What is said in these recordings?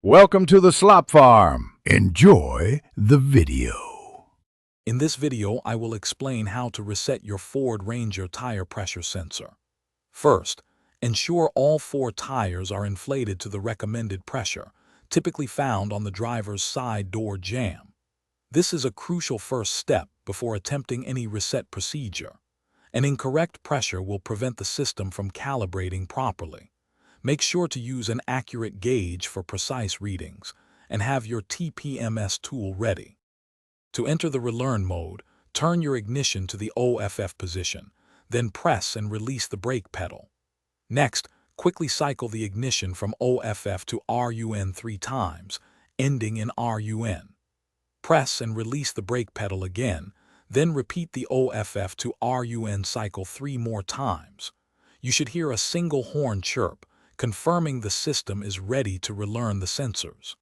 Welcome to the Slop Farm. Enjoy the video. In this video, I will explain how to reset your Ford Ranger tire pressure sensor. First, ensure all 4 tires are inflated to the recommended pressure, typically found on the driver's side door jamb. This is a crucial first step before attempting any reset procedure. An incorrect pressure will prevent the system from calibrating properly. Make sure to use an accurate gauge for precise readings and have your TPMS tool ready. To enter the relearn mode, turn your ignition to the OFF position, then press and release the brake pedal. Next, quickly cycle the ignition from OFF to RUN 3 times, ending in RUN. Press and release the brake pedal again, then repeat the OFF to RUN cycle 3 more times. You should hear a single horn chirp, confirming the system is ready to relearn the sensors.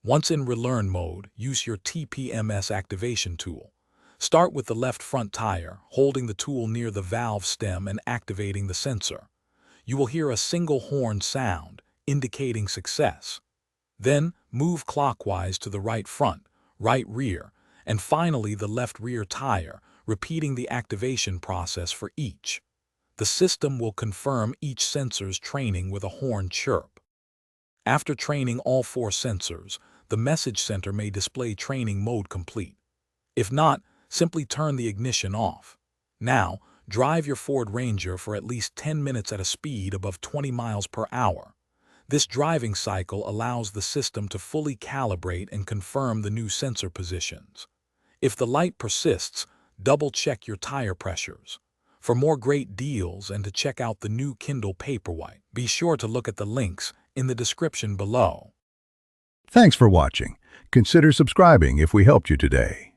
Once in relearn mode, use your TPMS activation tool. Start with the left front tire, holding the tool near the valve stem and activating the sensor. You will hear a single horn sound, indicating success. Then, move clockwise to the right front, right rear, and finally the left rear tire, repeating the activation process for each. The system will confirm each sensor's training with a horn chirp. After training all 4 sensors, the message center may display training mode complete. If not, simply turn the ignition off. Now, drive your Ford Ranger for at least 10 minutes at a speed above 20 miles per hour. This driving cycle allows the system to fully calibrate and confirm the new sensor positions. If the light persists, double-check your tire pressures. For more great deals and to check out the new Kindle Paperwhite, be sure to look at the links in the description below. Thanks for watching. Consider subscribing if we helped you today.